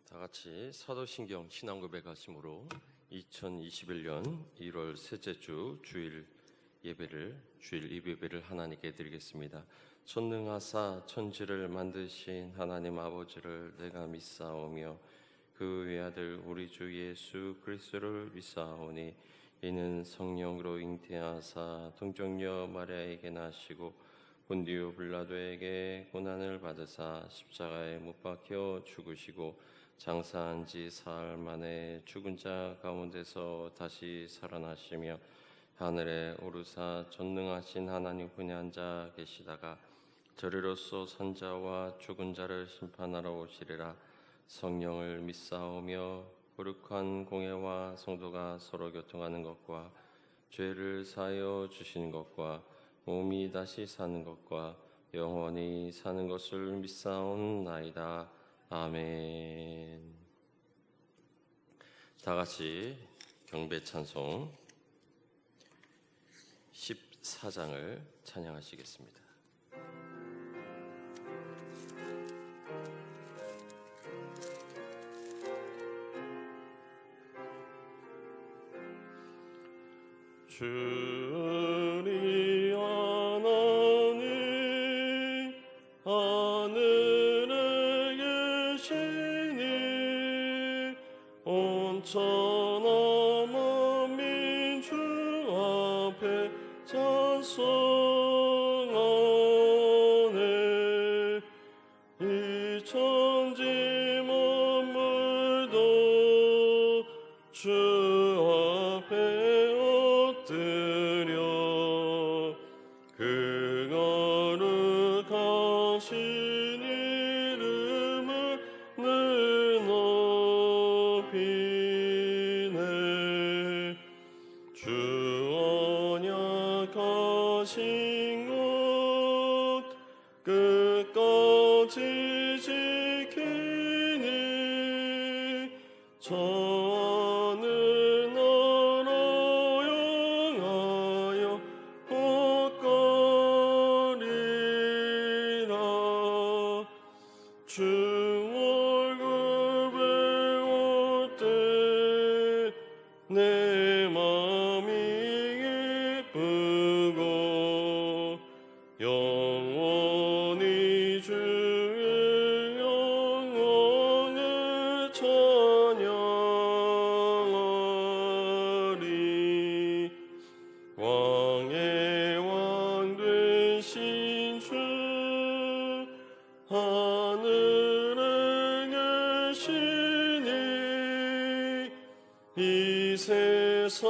다 같이 사도신경 신앙고백 하심으로 2021년 1월 셋째 주 주일 예배를 하나님께 드리겠습니다. 전능하사 천지를 만드신 하나님 아버지를 내가 믿사오며 그 외아들 우리 주 예수 그리스도를 믿사오니 이는 성령으로 잉태하사 동정녀 마리아에게 나시고 본디오 빌라도에게 고난을 받으사 십자가에 못 박혀 죽으시고 장사한 지 사흘 만에 죽은 자 가운데서 다시 살아나시며 하늘에 오르사 전능하신 하나님 분에 앉아 계시다가 저리로서 선자와 죽은 자를 심판하러 오시리라. 성령을 믿사오며 거룩한 공회와 성도가 서로 교통하는 것과 죄를 사하여 주시는 것과 몸이 다시 사는 것과 영원히 사는 것을 믿사옵나이다. 아멘. 다 같이 경배 찬송 14장을 찬양하시겠습니다. 주리 하나님 하늘에 계시니 온천한 만민 주 앞에 찬송하네. 이 천지 만물도 주 앞에 엎드려 그 거룩하신 이름을 늘 높이네. 주 언약하신 것 끝까지 지키니 저 하늘 나라 향하여 꽃가리라. 주 얼굴 배울 때 내 맘이 기쁘고 영원히 주의 영광을 찬양하리. 왕의 왕 되신 주 하늘에 계시니 이 세상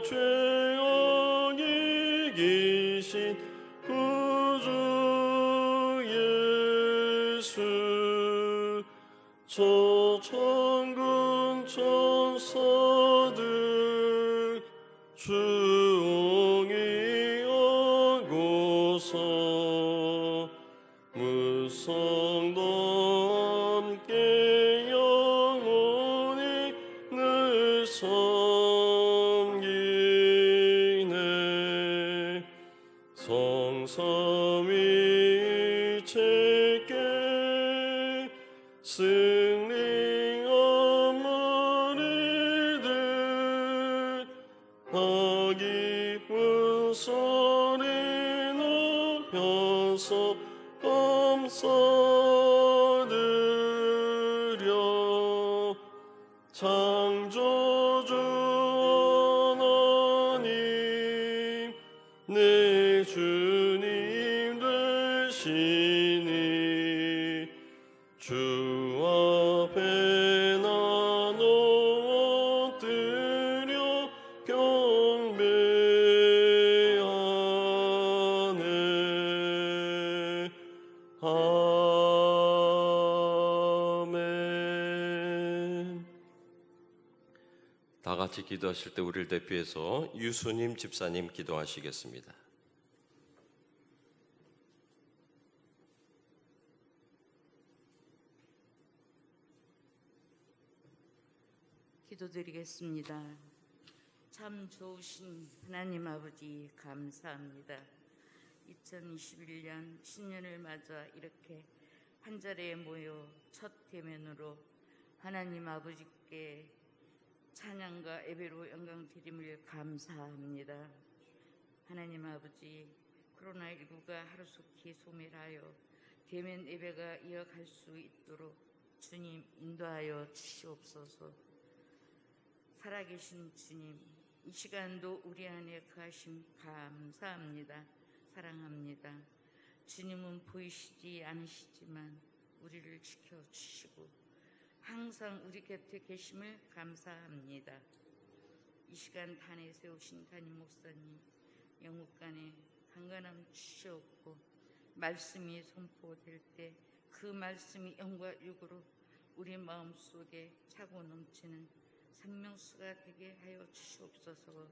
죄악 이기신 구주 예수 저 천군 천사들 주옹이 하고서 무성도 함께 영원히 늘 섬기네. 성삼위 체계 승리한 머리들 다 기쁜 소리 높여서 감사드려. 창조주 하나님 내 주님 되시니 주 앞에 나눠 엎드려 경배하네. 아멘. 다 같이 기도하실 때 우리를 대표해서 유수님 집사님 기도하시겠습니다. 기도드리겠습니다. 참 좋으신 하나님 아버지 감사합니다. 2021년 신년을 맞아 이렇게 한 자리에 모여 첫 대면으로 하나님 아버지께 찬양과 예배로 영광 드림을 감사합니다. 하나님 아버지, 코로나19가 하루속히 소멸하여 대면 예배가 이어갈 수 있도록 주님 인도하여 주시옵소서. 살아계신 주님, 이 시간도 우리 안에 거하심 감사합니다. 사랑합니다. 주님은 보이시지 않으시지만 우리를 지켜주시고 항상 우리 곁에 계심을 감사합니다. 이 시간 단에 세우신 담임 목사님, 영육간에 강건함 주시옵고 말씀이 선포될 때 그 말씀이 영과 육으로 우리 마음속에 차고 넘치는 생명수가 되게 하여 주시옵소서.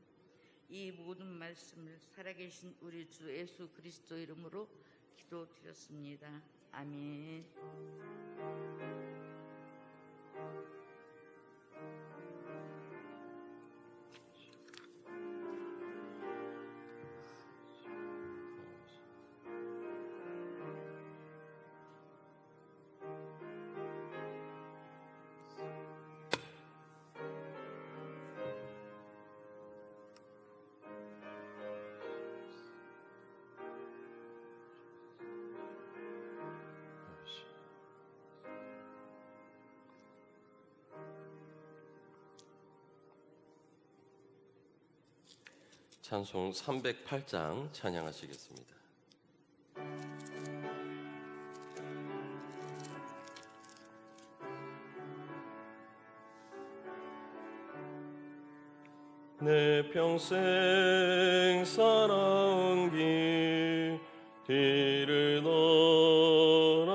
이 모든 말씀을 살아계신 우리 주 예수 그리스도 이름으로 기도드렸습니다. 아멘. 찬송 308장 찬양하시겠습니다. 내 평생 살아온 길 뒤를 돌아보니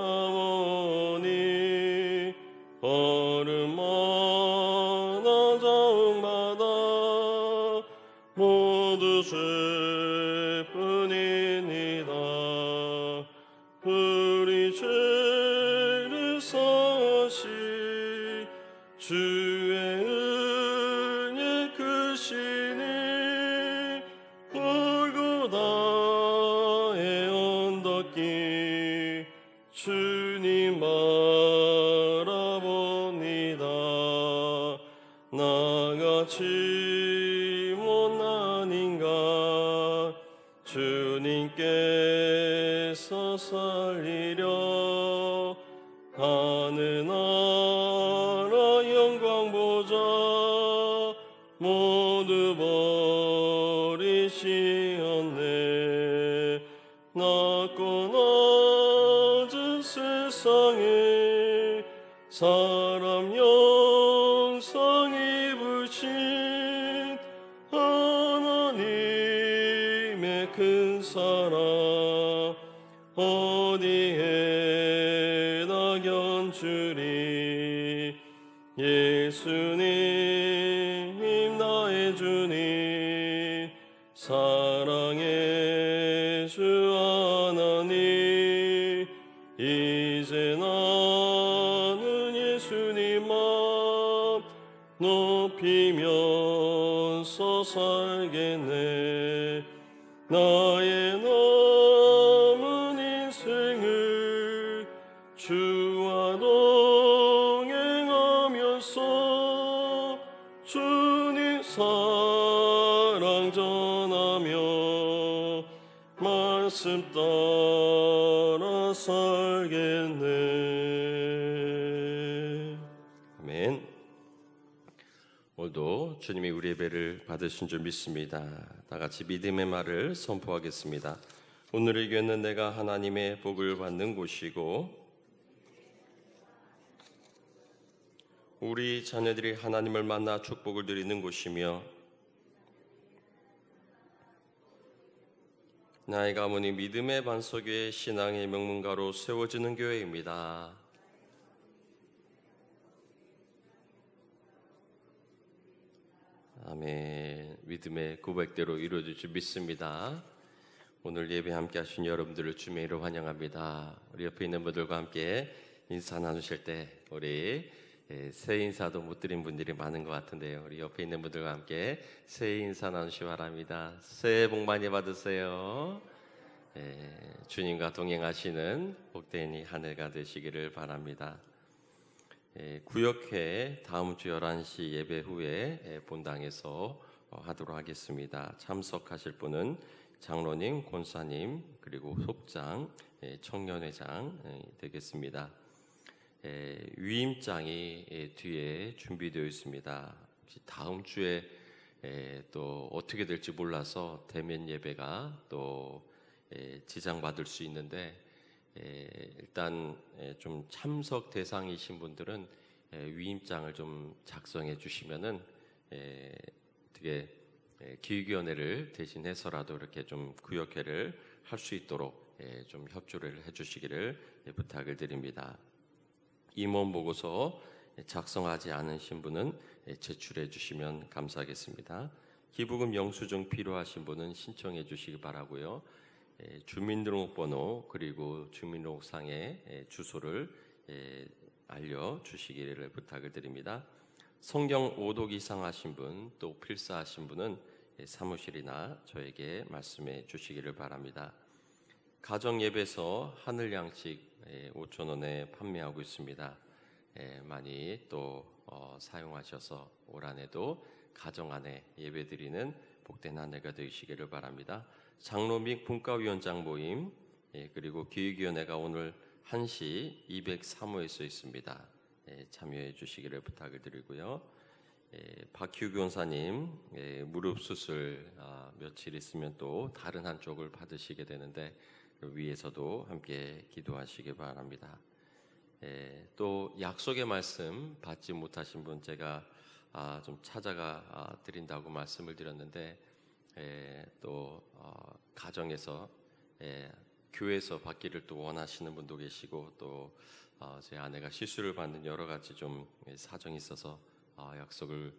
걸음마다 적마다 모두 죄뿐이니라. 우리 죄를 사하시 주의 은혜 크시니 골고다의 언덕길 주님 바라봅니다. 나같이 못난 인간 주님께서 살리려 하늘나라 영광 보좌 모두 버리시었네. 낮고 낮은 세상에 사람 영상 입으신 하나님의 큰 사랑 어디에나 견주리. 예수님 나의 주님 사랑의 주 하나님 이제 나는 예수님만 높이면서 살겠네. 나의 남은 인생을 주와 동행하면서 주님 사랑 전하며 말씀 따라 살겠네. 아멘. 오늘도 주님이 우리 예배를 받으신 줄 믿습니다. 다 같이 믿음의 말을 선포하겠습니다. 오늘의 교회는 내가 하나님의 복을 받는 곳이고 우리 자녀들이 하나님을 만나 축복을 드리는 곳이며 나의 가문이 믿음의 반석 위에 신앙의 명문가로 세워지는 교회입니다. 아멘. 믿음의 고백대로 이루어질 줄 믿습니다. 오늘 예배 함께 하신 여러분들을 주의 이름으로 환영합니다. 우리 옆에 있는 분들과 함께 인사 나누실 때 우리 새해 인사도 못 드린 분들이 많은 것 같은데요. 우리 옆에 있는 분들과 함께 새해 인사 나누시기 바랍니다. 새해 복 많이 받으세요. 주님과 동행하시는 복된 이 한 해가 되시기를 바랍니다. 구역회 다음 주 11시 예배 후에 본당에서 하도록 하겠습니다. 참석하실 분은 장로님, 권사님, 그리고 속장, 청년회장 되겠습니다. 위임장이 뒤에 준비되어 있습니다. 다음 주에 또 어떻게 될지 몰라서 대면 예배가 또 지장받을 수 있는데, 일단 좀 참석 대상이신 분들은 위임장을 좀 작성해 주시면은 어떻게 기획위원회를 대신해서라도 이렇게 좀 구역회를 할 수 있도록 좀 협조를 해주시기를 부탁을 드립니다. 임원 보고서 작성하지 않으신 분은 제출해 주시면 감사하겠습니다. 기부금 영수증 필요하신 분은 신청해 주시기 바라고요. 주민등록번호 그리고 주민등록상의 주소를 알려주시기를 부탁을 드립니다. 성경 5독 이상 하신 분, 또 필사하신 분은 사무실이나 저에게 말씀해 주시기를 바랍니다. 가정예배에서 하늘양식 5,000원에 판매하고 있습니다. 많이 또 사용하셔서 올 한해도 가정 안에 예배드리는 복된 한 해가 되시기를 바랍니다. 장로 및 분과위원장 모임, 그리고 기획위원회가 오늘 1시 203호에 서 있습니다. 참여해 주시기를 부탁을 드리고요. 박휴 교사님 무릎 수술 며칠 있으면 또 다른 한쪽을 받으시게 되는데 위에서도 함께 기도하시기 바랍니다. 또 약속의 말씀 받지 못하신 분 제가 좀 찾아가 드린다고 말씀을 드렸는데, 또 가정에서 교회에서 받기를 또 원하시는 분도 계시고, 또 제 아내가 시술을 받는 여러 가지 좀 사정이 있어서 약속을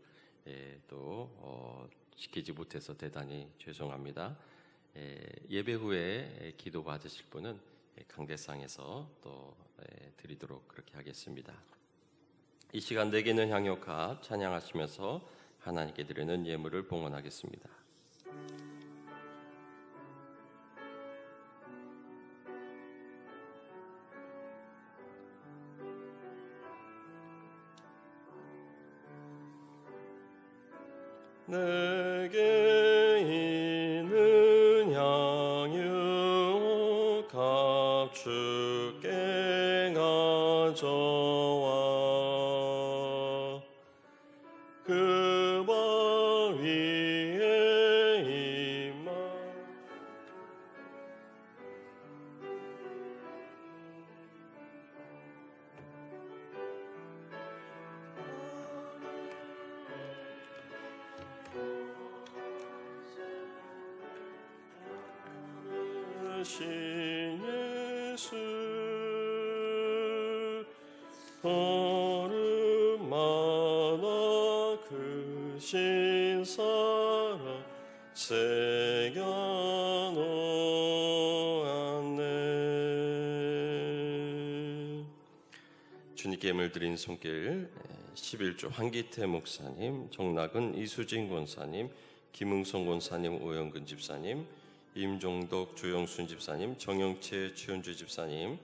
또 지키지 못해서 대단히 죄송합니다. 예배 후에 기도 받으실 분은 강대상에서 또 드리도록 그렇게 하겠습니다. 이 시간 내게는 향유값 찬양하시면서 하나님께 드리는 예물을 봉헌하겠습니다. 내게 있는 향유값 주께 가져와 그 발 위에 임하 신 예수 얼마나 크신 사랑 새겨놓았네. 주님께 예물 드린 손길 11조 한기태 목사님, 정낙은 이수진 권사님, 김응성 권사님, 오영근 집사님, 임종덕 조영순 집사님, 정영채 최은주 집사님,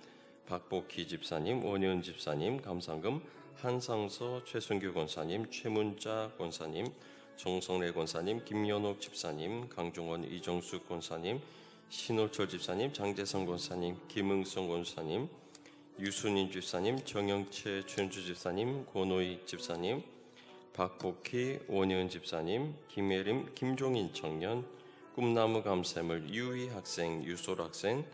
박복희 집사님, 원현 집사님, 감상금 한상서 최순규 권사님, 최문자 권사님, 정성래 권사님, 김연옥 집사님, 강종원 이정숙 권사님, 신호철 집사님, 장재성 권사님, 김응성 권사님, 유순인 집사님, 정영채 최은주 집사님, 고노희 집사님, 박복희 원현 집사님, 김혜림 김종인 청년, 꿈나무 감샘을 유희 학생, 유솔 학생,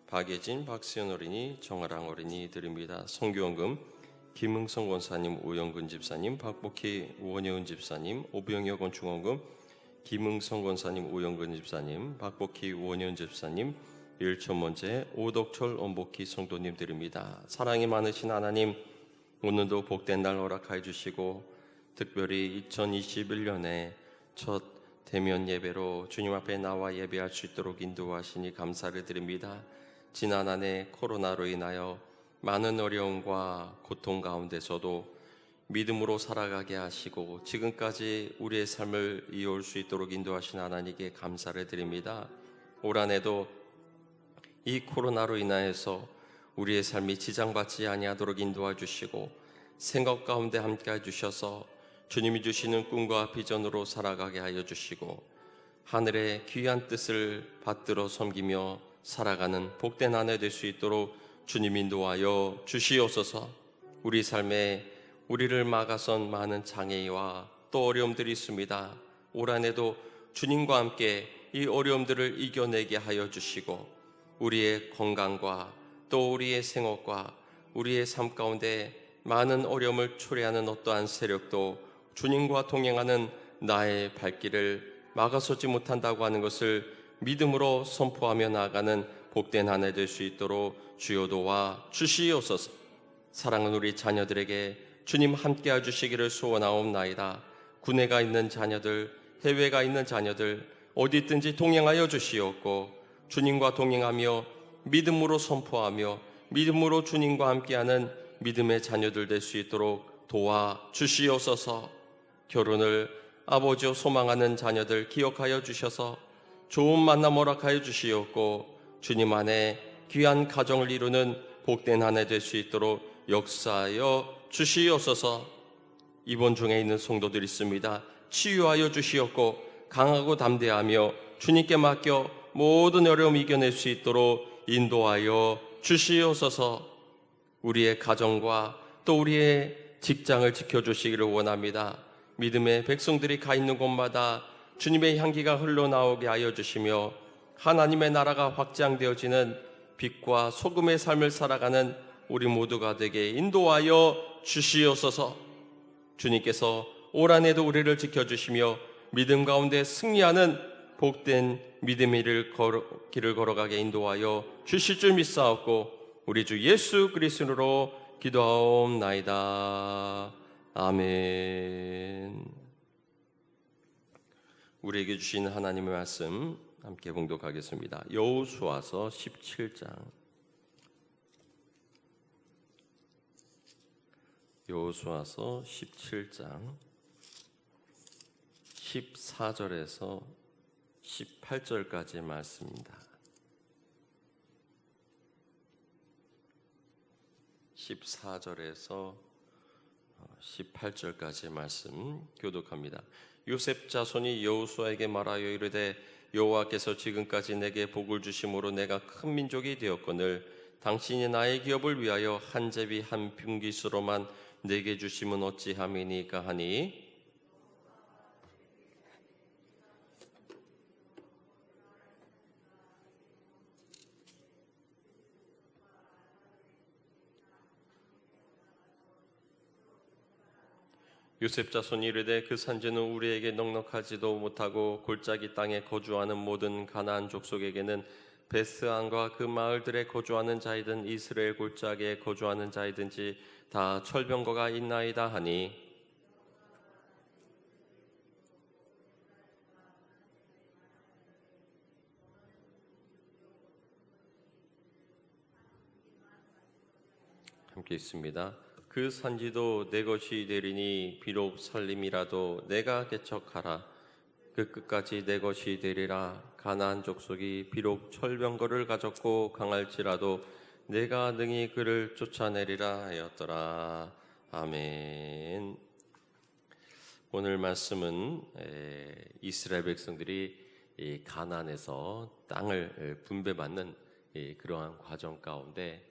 박예진, 박수현 어린이, 정아랑 어린이 드립니다. 성교원금 김흥성 권사님, 오영근 집사님, 박복희 원예은 집사님, 오병혁 건축원금 김흥성 권사님, 오영근 집사님, 박복희 원예은 집사님, 일천문제 오덕철 원복희 성도님 드립니다. 사랑이 많으신 하나님, 오늘도 복된 날 허락하여 주시고 특별히 2021년에 첫 대면 예배로 주님 앞에 나와 예배할 수 있도록 인도하시니 감사를 드립니다. 지난 한 해 코로나로 인하여 많은 어려움과 고통 가운데서도 믿음으로 살아가게 하시고 지금까지 우리의 삶을 이어올 수 있도록 인도하신 하나님께 감사를 드립니다. 올 한 해도 이 코로나로 인하여서 우리의 삶이 지장받지 아니하도록 인도해 주시고 생각 가운데 함께해 주셔서 주님이 주시는 꿈과 비전으로 살아가게 하여 주시고 하늘의 귀한 뜻을 받들어 섬기며 살아가는 복된 한 해 될 수 있도록 주님 인도하여 주시옵소서. 우리 삶에 우리를 막아선 많은 장애와 또 어려움들이 있습니다. 올 한 해도 주님과 함께 이 어려움들을 이겨내게 하여 주시고 우리의 건강과 또 우리의 생업과 우리의 삶 가운데 많은 어려움을 초래하는 어떠한 세력도 주님과 동행하는 나의 발길을 막아서지 못한다고 하는 것을 믿음으로 선포하며 나아가는 복된 한 해 될 수 있도록 주여 도와 주시옵소서. 사랑하는 우리 자녀들에게 주님 함께해 주시기를 소원하옵나이다. 군에가 있는 자녀들, 해외가 있는 자녀들 어디 있든지 동행하여 주시옵고 주님과 동행하며 믿음으로 선포하며 믿음으로 주님과 함께하는 믿음의 자녀들 될 수 있도록 도와 주시옵소서. 결혼을 아버지여 소망하는 자녀들 기억하여 주셔서 좋은 만남 허락하여 주시옵고 주님 안에 귀한 가정을 이루는 복된 한 해 될 수 있도록 역사하여 주시옵소서. 입원 중에 있는 성도들 있습니다. 치유하여 주시옵고 강하고 담대하며 주님께 맡겨 모든 어려움 이겨낼 수 있도록 인도하여 주시옵소서. 우리의 가정과 또 우리의 직장을 지켜주시기를 원합니다. 믿음의 백성들이 가 있는 곳마다 주님의 향기가 흘러나오게 하여 주시며 하나님의 나라가 확장되어지는 빛과 소금의 삶을 살아가는 우리 모두가 되게 인도하여 주시옵소서. 주님께서 올 한 해도 우리를 지켜주시며 믿음 가운데 승리하는 복된 믿음의 길을 걸어가게 인도하여 주실 줄 믿사옵고 우리 주 예수 그리스도로 기도하옵나이다. 아멘. 우리에게 주신 하나님의 말씀 함께 봉독하겠습니다. 여호수아서 17장. 여호수아서 17장 14절에서 18절까지의 말씀입니다. 14절에서 18절까지의 말씀 교독합니다. 요셉 자손이 여호수아에게 말하여 이르되 여호와께서 지금까지 내게 복을 주심으로 내가 큰 민족이 되었거늘 당신이 나의 기업을 위하여 한 제비 한 빈깃으로만 내게 주심은 어찌함이니까 하니 요셉 자손이 이르되 그 산지는 우리에게 넉넉하지도 못하고 골짜기 땅에 거주하는 모든 가나안 족속에게는 베스안과 그 마을들에 거주하는 자이든 이스라엘 골짜기에 거주하는 자이든지 다 철병거가 있나이다 하니 함께 있습니다. 그 산지도 내 것이 되리니 비록 살림이라도 내가 개척하라. 그 끝까지 내 것이 되리라. 가나안 족속이 비록 철병거를 가졌고 강할지라도 내가 능히 그를 쫓아내리라 하였더라. 아멘. 오늘 말씀은 이스라엘 백성들이 가나안에서 땅을 분배받는 그러한 과정 가운데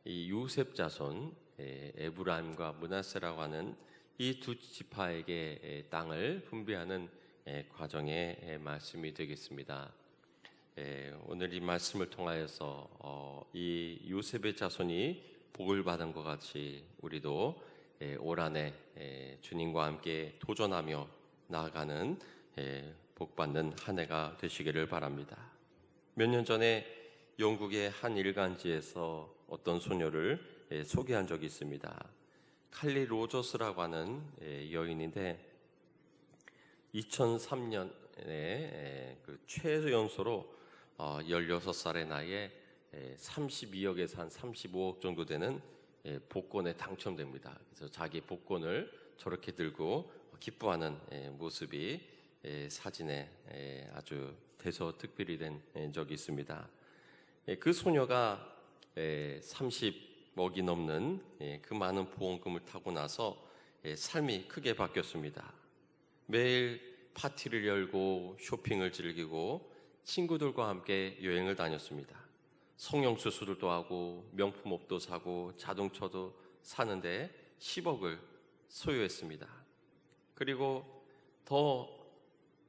이 요셉 자손 에브라임과 므낫세라고 하는 이 두 지파에게 땅을 분배하는 과정의 말씀이 되겠습니다. 오늘 이 말씀을 통하여서 이 요셉의 자손이 복을 받은 것 같이 우리도 올 한 해 주님과 함께 도전하며 나아가는 복받는 한 해가 되시기를 바랍니다. 몇 년 전에 영국의 한 일간지에서 어떤 소녀를 소개한 적이 있습니다. 칼리 로저스라고 하는 여인인데 2003년에 그 최연소로 16살의 나이에 32억에서 한 35억 정도 되는 복권에 당첨됩니다. 그래서 자기 복권을 저렇게 들고 기뻐하는 모습이 사진에 아주 대서특필이 된 적이 있습니다. 그 소녀가 먹이 넘는 그 많은 보험금을 타고 나서 삶이 크게 바뀌었습니다. 매일 파티를 열고 쇼핑을 즐기고 친구들과 함께 여행을 다녔습니다. 성형수술도 하고 명품 옷도 사고 자동차도 사는데 10억을 소유했습니다. 그리고 더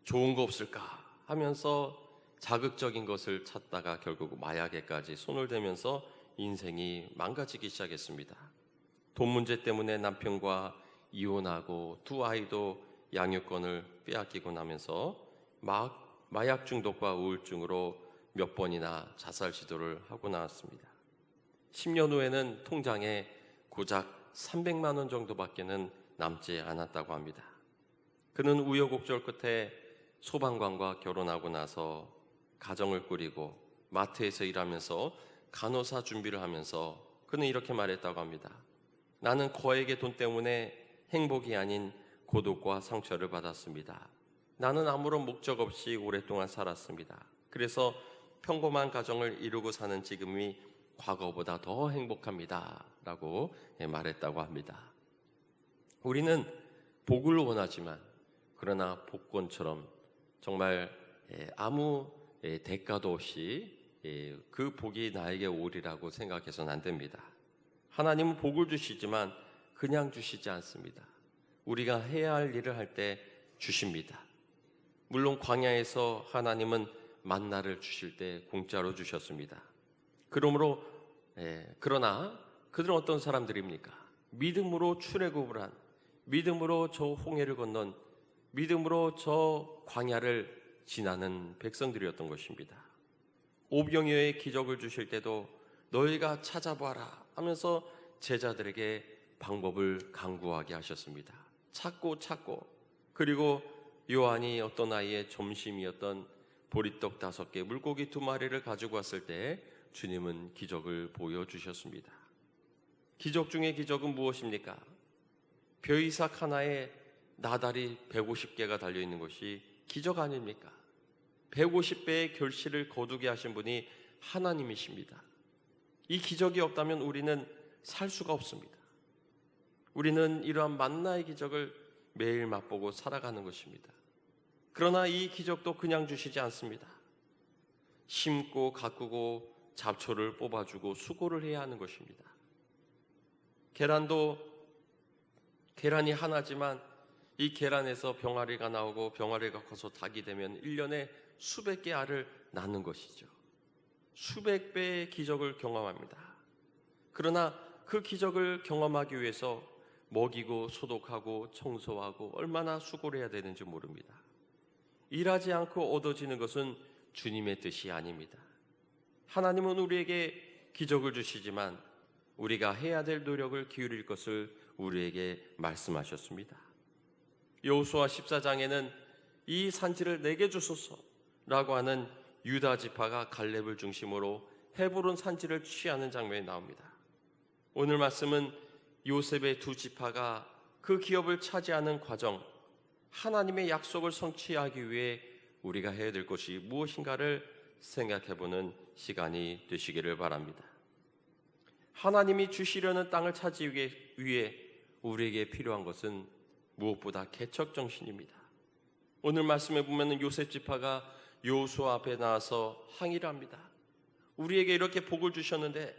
좋은 거 없을까 하면서 자극적인 것을 찾다가 결국 마약에까지 손을 대면서 인생이 망가지기 시작했습니다. 돈 문제 때문에 남편과 이혼하고 두 아이도 양육권을 빼앗기고 나면서 마약 중독과 우울증으로 몇 번이나 자살 시도를 하고 나왔습니다. 10년 후에는 통장에 고작 300만 원 정도밖에는 남지 않았다고 합니다. 그는 우여곡절 끝에 소방관과 결혼하고 나서 가정을 꾸리고 마트에서 일하면서 간호사 준비를 하면서 그는 이렇게 말했다고 합니다. 나는 거액의 돈 때문에 행복이 아닌 고독과 상처를 받았습니다. 나는 아무런 목적 없이 오랫동안 살았습니다. 그래서 평범한 가정을 이루고 사는 지금이 과거보다 더 행복합니다. 라고 말했다고 합니다. 우리는 복을 원하지만 그러나 복권처럼 정말 아무 대가도 없이 그 복이 나에게 오리라고 생각해서는 안 됩니다. 하나님은 복을 주시지만 그냥 주시지 않습니다. 우리가 해야 할 일을 할 때 주십니다. 물론 광야에서 하나님은 만나를 주실 때 공짜로 주셨습니다. 그러나 그들은 어떤 사람들입니까? 믿음으로 출애굽을 한, 믿음으로 저 홍해를 건넌, 믿음으로 저 광야를 지나는 백성들이었던 것입니다. 오병이어의 기적을 주실 때도 너희가 찾아봐라 하면서 제자들에게 방법을 강구하게 하셨습니다. 찾고 그리고 요한이 어떤 아이의 점심이었던 보리떡 5개, 물고기 2마리를 가지고 왔을 때 주님은 기적을 보여주셨습니다. 기적 중의 기적은 무엇입니까? 벼이삭 하나에 나달이 150개가 달려있는 것이 기적 아닙니까? 150배의 결실을 거두게 하신 분이 하나님이십니다. 이 기적이 없다면 우리는 살 수가 없습니다. 우리는 이러한 만나의 기적을 매일 맛보고 살아가는 것입니다. 그러나 이 기적도 그냥 주시지 않습니다. 심고 가꾸고 잡초를 뽑아주고 수고를 해야 하는 것입니다. 계란이 하나지만 이 계란에서 병아리가 나오고 병아리가 커서 닭이 되면 1년에 수백 개 알을 낳는 것이죠. 수백 배의 기적을 경험합니다. 그러나 그 기적을 경험하기 위해서 먹이고 소독하고 청소하고 얼마나 수고를 해야 되는지 모릅니다. 일하지 않고 얻어지는 것은 주님의 뜻이 아닙니다. 하나님은 우리에게 기적을 주시지만 우리가 해야 될 노력을 기울일 것을 우리에게 말씀하셨습니다. 여호수아 14장에는 이 산지를 내게 주소서라고 하는 유다 지파가 갈렙을 중심으로 헤브론 산지를 취하는 장면이 나옵니다. 오늘 말씀은 요셉의 2 지파가 그 기업을 차지하는 과정, 하나님의 약속을 성취하기 위해 우리가 해야 될 것이 무엇인가를 생각해보는 시간이 되시기를 바랍니다. 하나님이 주시려는 땅을 차지하기 위해 우리에게 필요한 것은 무엇보다 개척정신입니다. 오늘 말씀에 보면 요셉 지파가 여호수아 앞에 나와서 항의를 합니다. 우리에게 이렇게 복을 주셨는데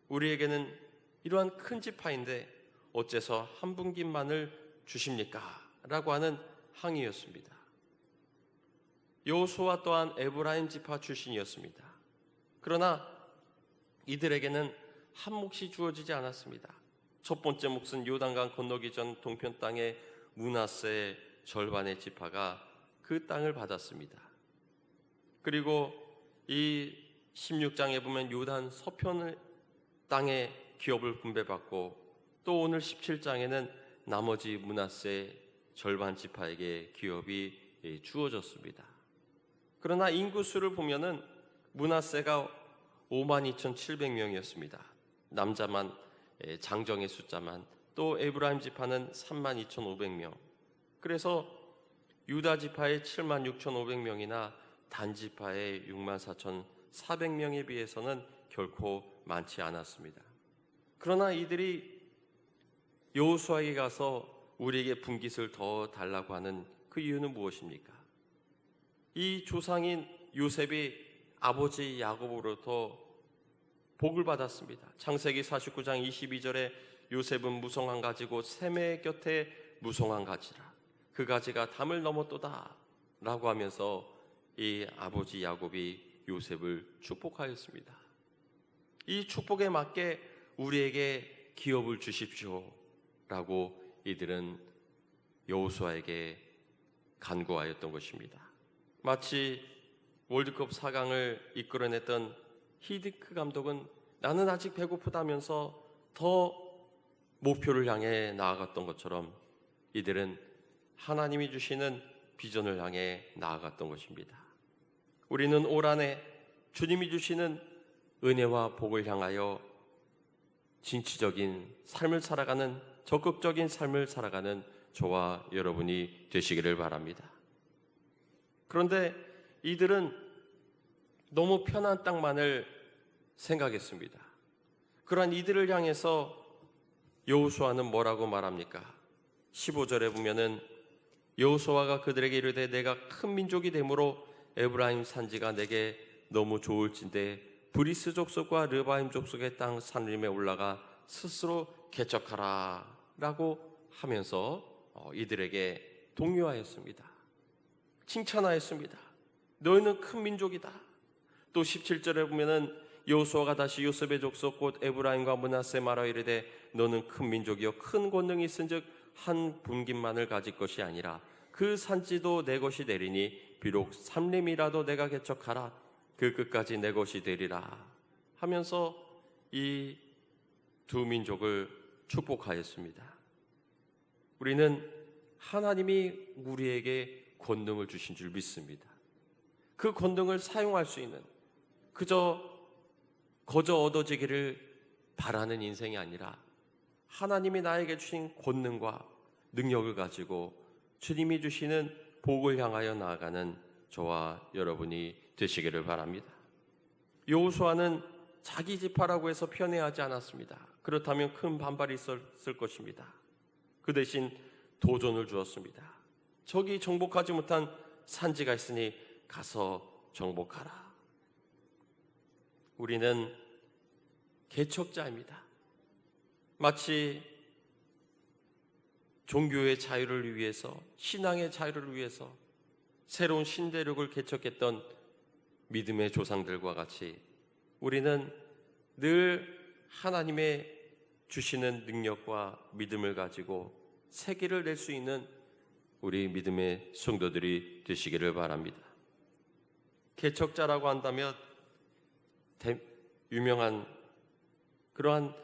우리에게는 이러한 큰 지파인데 어째서 한 분깃만을 주십니까? 라고 하는 항의였습니다. 여호수아 또한 에브라임 지파 출신이었습니다. 그러나 이들에게는 한 몫이 주어지지 않았습니다. 첫 번째 몫은 요단강 건너기 전 동편 땅의 므낫세의 절반의 지파가 그 땅을 받았습니다. 그리고 이 16장에 보면 요단 서편 땅의 기업을 분배받고 또 오늘 17장에는 나머지 므낫세 절반 지파에게 기업이 주어졌습니다. 그러나 인구수를 보면은 므낫세가 52,700명이었습니다. 남자만 장정의 숫자만 또 에브라임 지파는 32,500명. 그래서 유다 지파의 76,500명이나 단 지파의 64,400명에 비해서는 결코 많지 않았습니다. 그러나 이들이 여호수아에게 가서 우리에게 분깃을 더 달라고 하는 그 이유는 무엇입니까? 이 조상인 요셉이 아버지 야곱으로부터 복을 받았습니다. 창세기 49장 22절에 요셉은 무성한 가지고 셈의 곁에 무성한 가지라, 그 가지가 담을 넘었도다 라고 하면서 이 아버지 야곱이 요셉을 축복하였습니다. 이 축복에 맞게 우리에게 기업을 주십시오 라고 이들은 여호수아에게 간구하였던 것입니다. 마치 월드컵 4강을 이끌어냈던 히딩크 감독은 나는 아직 배고프다면서 더 목표를 향해 나아갔던 것처럼 이들은 하나님이 주시는 비전을 향해 나아갔던 것입니다. 우리는 올 한해 주님이 주시는 은혜와 복을 향하여 진취적인 삶을 살아가는, 적극적인 삶을 살아가는 저와 여러분이 되시기를 바랍니다. 그런데 이들은 너무 편한 땅만을 생각했습니다. 그러한 이들을 향해서 여호수아는 뭐라고 말합니까? 15절에 보면은 여호수아가 그들에게 이르되 내가 큰 민족이 되므로 에브라임 산지가 내게 너무 좋을진대 브리스 족속과 르바임 족속의 땅 산림에 올라가 스스로 개척하라 라고 하면서 이들에게 독려하였습니다. 칭찬하였습니다. 너희는 큰 민족이다. 또 17절에 보면은 여호수아가 다시 요셉의 족속 곧 에브라임과 므낫세 말하여 이르되 너는 큰 민족이요 큰 권능이 있은즉 한 분깃만을 가질 것이 아니라 그 산지도 내 것이 되리니 비록 삼림이라도 내가 개척하라 그 끝까지 내 것이 되리라 하면서 이 두 민족을 축복하였습니다. 우리는 하나님이 우리에게 권능을 주신 줄 믿습니다. 그 권능을 사용할 수 있는, 그저 거저 얻어지기를 바라는 인생이 아니라 하나님이 나에게 주신 권능과 능력을 가지고 주님이 주시는 복을 향하여 나아가는 저와 여러분이 되시기를 바랍니다. 여호수아는 자기 지파라고 해서 편애하지 않았습니다. 그렇다면 큰 반발이 있었을 것입니다. 그 대신 도전을 주었습니다. 저기 정복하지 못한 산지가 있으니 가서 정복하라. 우리는 개척자입니다. 마치 종교의 자유를 위해서, 신앙의 자유를 위해서 새로운 신대륙을 개척했던 믿음의 조상들과 같이 우리는 늘 하나님의 주시는 능력과 믿음을 가지고 세계를 낼 수 있는 우리 믿음의 성도들이 되시기를 바랍니다. 개척자라고 한다면 유명한 그러한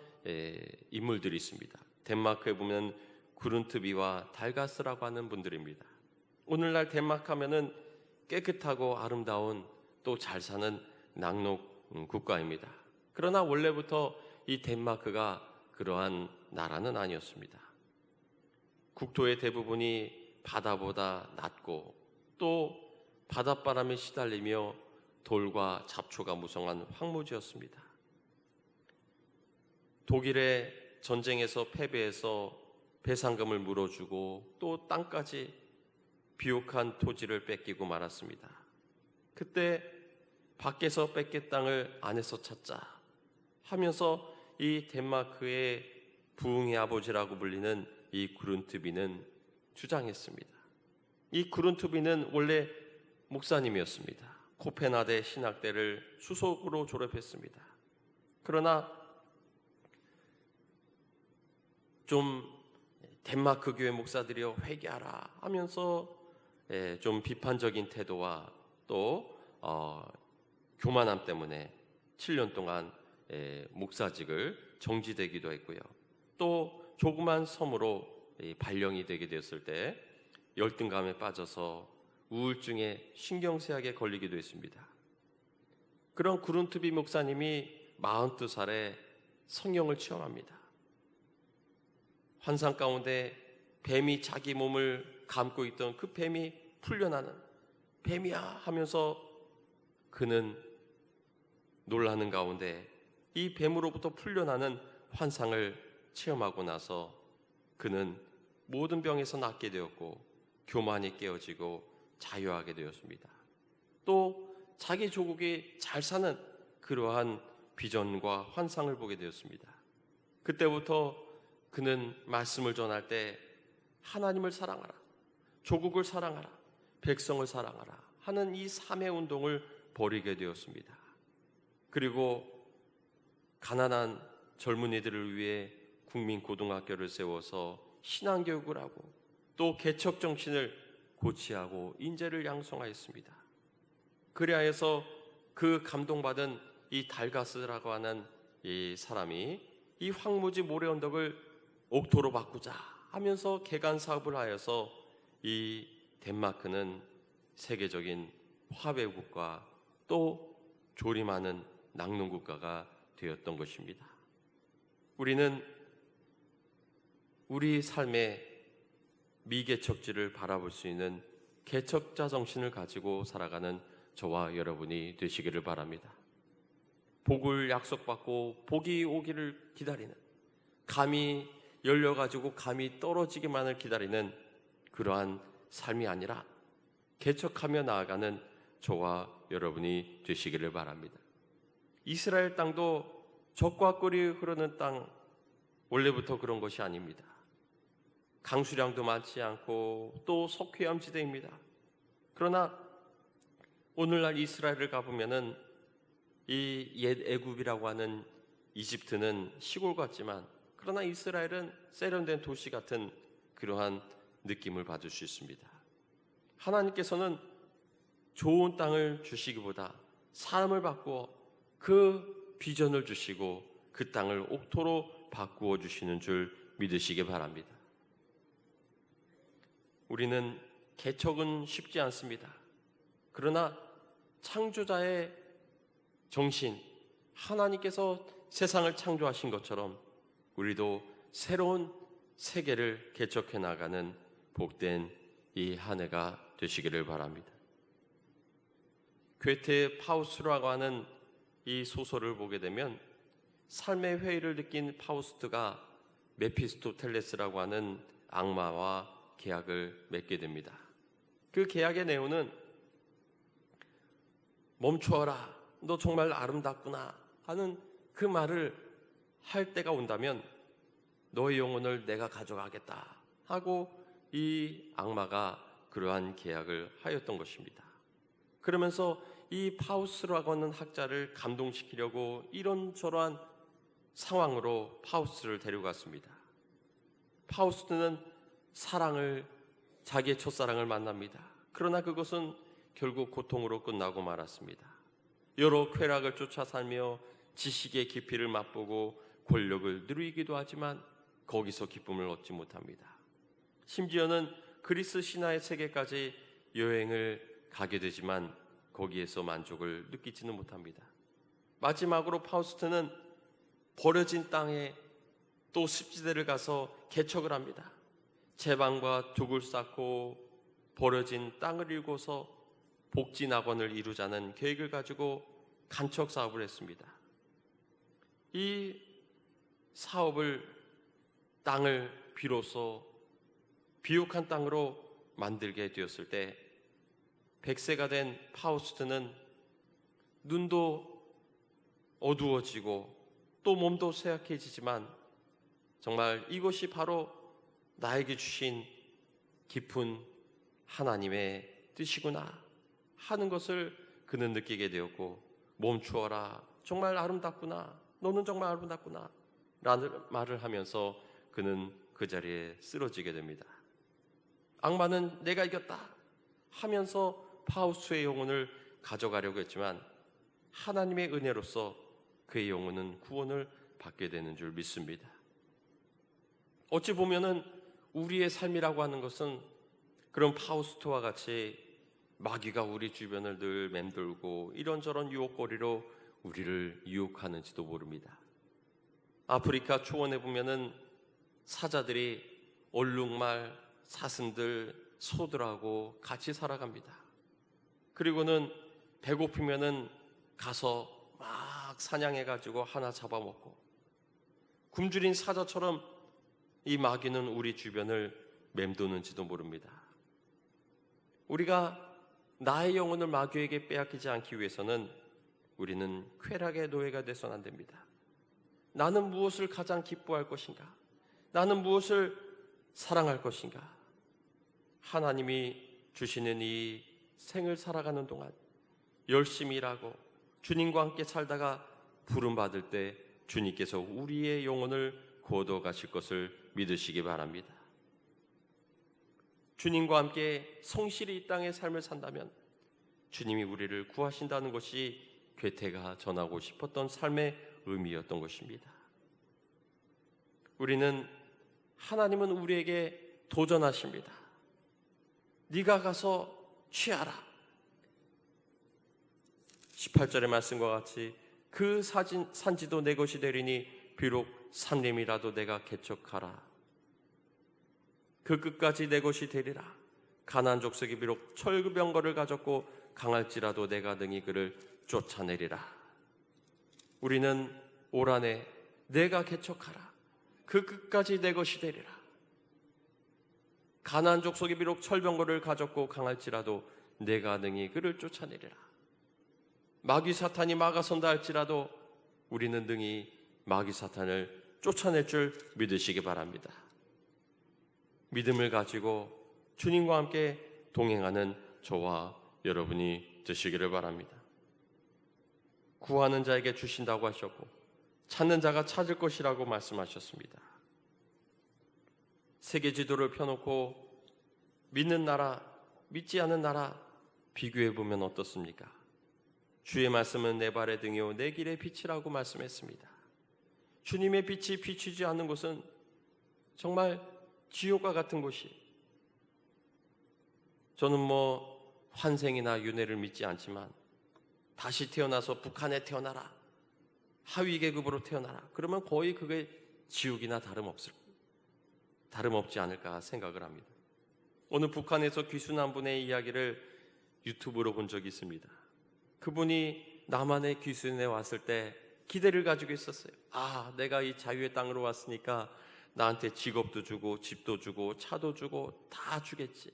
인물들이 있습니다. 덴마크에 보면 구룬트비와 달가스라고 하는 분들입니다. 오늘날 덴마크 하면은 깨끗하고 아름다운 또 잘 사는 낙록 국가입니다. 그러나 원래부터 이 덴마크가 그러한 나라는 아니었습니다. 국토의 대부분이 바다보다 낮고 또 바닷바람에 시달리며 돌과 잡초가 무성한 황무지였습니다. 독일의 전쟁에서 패배해서 배상금을 물어주고 또 땅까지 비옥한 토지를 뺏기고 말았습니다. 그때 밖에서 뺏긴 땅을 안에서 찾자 하면서 이 덴마크의 부흥의 아버지라고 불리는 이 구룬트비는 주장했습니다. 이 구룬트비는 원래 목사님이었습니다. 코펜하데 신학대를 수석으로 졸업했습니다. 그러나 좀 덴마크 교회 목사들이여 회개하라 하면서 좀 비판적인 태도와 또 교만함 때문에 7년 동안 목사직을 정지되기도 했고요. 또 조그만 섬으로 발령이 되게 되었을 때 열등감에 빠져서 우울증에 신경쇠약에 걸리기도 했습니다. 그런 구룬트비 목사님이 42살에 성령을 체험합니다. 환상 가운데 뱀이 자기 몸을 감고 있던 그 뱀이 풀려나는, 뱀이야 하면서 그는 놀라는 가운데 이 뱀으로부터 풀려나는 환상을 체험하고 나서 그는 모든 병에서 낫게 되었고 교만이 깨어지고 자유하게 되었습니다. 또 자기 조국이 잘 사는 그러한 비전과 환상을 보게 되었습니다. 그때부터 그는 말씀을 전할 때 하나님을 사랑하라, 조국을 사랑하라, 백성을 사랑하라 하는 이 3의 운동을 벌이게 되었습니다. 그리고 가난한 젊은이들을 위해 국민고등학교를 세워서 신앙교육을 하고 또 개척정신을 고취하고 인재를 양성하였습니다. 그리하여서 그 감동받은 이 달가스라고 하는 이 사람이 이 황무지 모래 언덕을 옥토로 바꾸자 하면서 개간 사업을 하여서 이 덴마크는 세계적인 화배국가 또 조림하는 낙농국가가 되었던 것입니다. 우리는 우리 삶의 미개척지를 바라볼 수 있는 개척자 정신을 가지고 살아가는 저와 여러분이 되시기를 바랍니다. 복을 약속받고 복이 오기를 기다리는, 감이 열려가지고 감이 떨어지기만을 기다리는 그러한 삶이 아니라 개척하며 나아가는 저와 여러분이 되시기를 바랍니다. 이스라엘 땅도 젖과 꿀이 흐르는 땅, 원래부터 그런 것이 아닙니다. 강수량도 많지 않고 또 석회암지대입니다. 그러나 오늘날 이스라엘을 가보면은 이 옛 애굽이라고 하는 이집트는 시골 같지만 그러나 이스라엘은 세련된 도시 같은 그러한 느낌을 받을 수 있습니다. 하나님께서는 좋은 땅을 주시기보다 사람을 바꾸어 그 비전을 주시고 그 땅을 옥토로 바꾸어 주시는 줄 믿으시기 바랍니다. 우리는 개척은 쉽지 않습니다. 그러나 창조자의 정신, 하나님께서 세상을 창조하신 것처럼 우리도 새로운 세계를 개척해 나가는 복된 이 한 해가 되시기를 바랍니다. 괴테 파우스트라고 하는 이 소설을 보게 되면 삶의 회의를 느낀 파우스트가 메피스토텔레스라고 하는 악마와 계약을 맺게 됩니다. 그 계약의 내용은 멈추어라, 너 정말 아름답구나 하는 그 말을 할 때가 온다면 너의 영혼을 내가 가져가겠다 하고 이 악마가 그러한 계약을 하였던 것입니다. 그러면서 이 파우스라고 하는 학자를 감동시키려고 이런저런 상황으로 파우스를 데려갔습니다. 파우스는 사랑을, 자기의 첫사랑을 만납니다. 그러나 그것은 결국 고통으로 끝나고 말았습니다. 여러 쾌락을 쫓아 살며 지식의 깊이를 맛보고 권력을 누리기도 하지만 거기서 기쁨을 얻지 못합니다. 심지어는 그리스 신화의 세계까지 여행을 가게 되지만 거기에서 만족을 느끼지는 못합니다. 마지막으로 파우스트는 버려진 땅에 또 습지대를 가서 개척을 합니다. 제방과 둑을 쌓고 버려진 땅을 일궈서 복지 낙원을 이루자는 계획을 가지고 간척 사업을 했습니다. 이 사업을, 땅을 비로소 비옥한 땅으로 만들게 되었을 때 100세가 된 파우스트는 눈도 어두워지고 또 몸도 쇠약해지지만 정말 이것이 바로 나에게 주신 깊은 하나님의 뜻이구나 하는 것을 그는 느끼게 되었고, 멈추어라, 정말 아름답구나, 너는 정말 아름답구나 라는 말을 하면서 그는 그 자리에 쓰러지게 됩니다. 악마는 내가 이겼다 하면서 파우스의 영혼을 가져가려고 했지만 하나님의 은혜로서 그의 영혼은 구원을 받게 되는 줄 믿습니다. 어찌 보면은 우리의 삶이라고 하는 것은 그런 파우스트와 같이 마귀가 우리 주변을 늘 맴돌고 이런저런 유혹거리로 우리를 유혹하는지도 모릅니다. 아프리카 초원에 보면은 사자들이 얼룩말, 사슴들, 소들하고 같이 살아갑니다. 그리고는 배고프면은 가서 막 사냥해가지고 하나 잡아먹고, 굶주린 사자처럼 이 마귀는 우리 주변을 맴도는지도 모릅니다. 우리가 나의 영혼을 마귀에게 빼앗기지 않기 위해서는 우리는 쾌락의 노예가 돼서는 안 됩니다. 나는 무엇을 가장 기뻐할 것인가? 나는 무엇을 사랑할 것인가? 하나님이 주시는 이 생을 살아가는 동안 열심히 일하고 주님과 함께 살다가 부름받을 때 주님께서 우리의 영혼을 거둬 가실 것을 믿으시기 바랍니다. 주님과 함께 성실히 이 땅의 삶을 산다면 주님이 우리를 구하신다는 것이 괴테가 전하고 싶었던 삶의 의미였던 것입니다. 하나님은 우리에게 도전하십니다. 네가 가서 취하라. 18절의 말씀과 같이 그 산지도 내 것이 되리니 비록 산림이라도 내가 개척하라. 그 끝까지 내 것이 되리라. 가나안 족속이 비록 철병거를 가졌고 강할지라도 내가 능히 그를 쫓아내리라. 우리는 올 한해 내가 개척하라. 그 끝까지 내 것이 되리라. 가나안 족속이 비록 철병거를 가졌고 강할지라도 내가 능히 그를 쫓아내리라. 마귀 사탄이 막아선다 할지라도 우리는 능히 마귀 사탄을 쫓아낼 줄 믿으시기 바랍니다. 믿음을 가지고 주님과 함께 동행하는 저와 여러분이 되시기를 바랍니다. 구하는 자에게 주신다고 하셨고 찾는 자가 찾을 것이라고 말씀하셨습니다. 세계 지도를 펴놓고 믿는 나라, 믿지 않는 나라 비교해 보면 어떻습니까? 주의 말씀은 내 발의 등이요 내 길의 빛이라고 말씀했습니다. 주님의 빛이 비추지 않는 곳은 정말 지옥과 같은 곳이. 저는 환생이나 윤회를 믿지 않지만 다시 태어나서 북한에 태어나라, 하위 계급으로 태어나라, 그러면 거의 그게 지옥이나 다름없지 않을까 생각을 합니다. 오늘 북한에서 귀순한 분의 이야기를 유튜브로 본 적이 있습니다. 그분이 남한에 귀순해 왔을 때 기대를 가지고 있었어요. 내가 이 자유의 땅으로 왔으니까 나한테 직업도 주고 집도 주고 차도 주고 다 주겠지.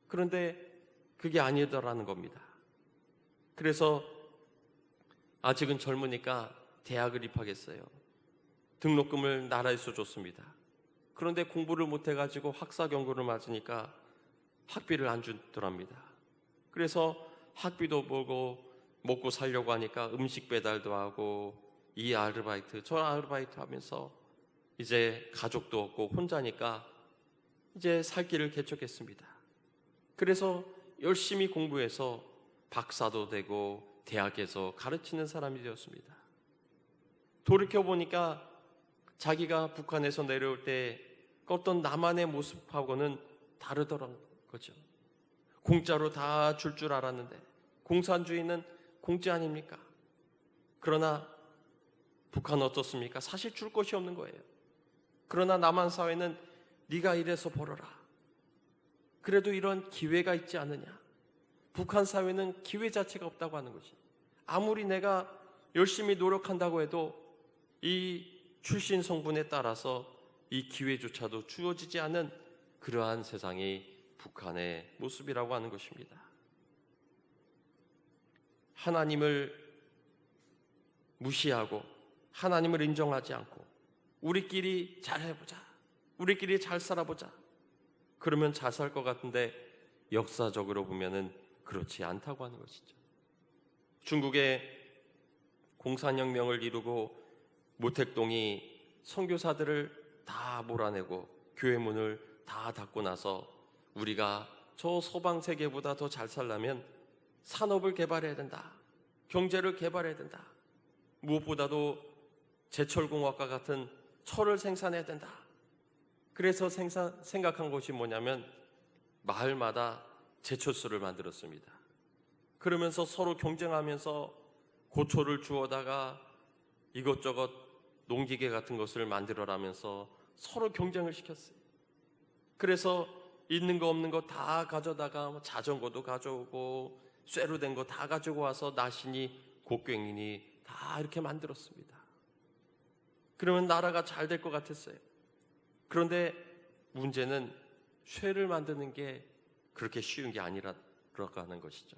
그런데 그게 아니더라는 겁니다. 그래서 아직은 젊으니까 대학을 입학했어요. 등록금을 나라에서 줬습니다. 그런데 공부를 못해가지고 학사 경고를 맞으니까 학비를 안 주더랍니다. 그래서 학비도 벌고 먹고 살려고 하니까 음식 배달도 하고 이 아르바이트 저 아르바이트 하면서 이제 가족도 없고 혼자니까 이제 살 길을 개척했습니다. 그래서 열심히 공부해서 박사도 되고 대학에서 가르치는 사람이 되었습니다. 돌이켜보니까 자기가 북한에서 내려올 때 어떤 남한의 모습하고는 다르더라는 거죠. 공짜로 다 줄 알았는데 공산주의는 공짜 아닙니까? 그러나 북한은 어떻습니까? 사실 줄 것이 없는 거예요. 그러나 남한 사회는 네가 이래서 벌어라. 그래도 이런 기회가 있지 않느냐. 북한 사회는 기회 자체가 없다고 하는 것이. 아무리 내가 열심히 노력한다고 해도 이 출신 성분에 따라서 이 기회조차도 주어지지 않은 그러한 세상이 북한의 모습이라고 하는 것입니다. 하나님을 무시하고 하나님을 인정하지 않고 우리끼리 잘해보자, 우리끼리 잘 살아보자, 그러면 잘 살 것 같은데 역사적으로 보면은 그렇지 않다고 하는 것이죠. 중국의 공산혁명을 이루고 모택동이 선교사들을 다 몰아내고 교회 문을 다 닫고 나서 우리가 저 서방 세계보다 더 잘 살려면 산업을 개발해야 된다, 경제를 개발해야 된다, 무엇보다도 제철공학과 같은 철을 생산해야 된다. 그래서 생각한 것이 뭐냐면 마을마다 제철소를 만들었습니다. 그러면서 서로 경쟁하면서 고초를 주워다가 이것저것 농기계 같은 것을 만들어라면서 서로 경쟁을 시켰어요. 그래서 있는 거 없는 거 다 가져다가 자전거도 가져오고 쇠로 된 거 다 가지고 와서 나시니 곡괭이니 다 이렇게 만들었습니다. 그러면 나라가 잘 될 것 같았어요. 그런데 문제는 쇠를 만드는 게 그렇게 쉬운 게 아니라고 하는 것이죠.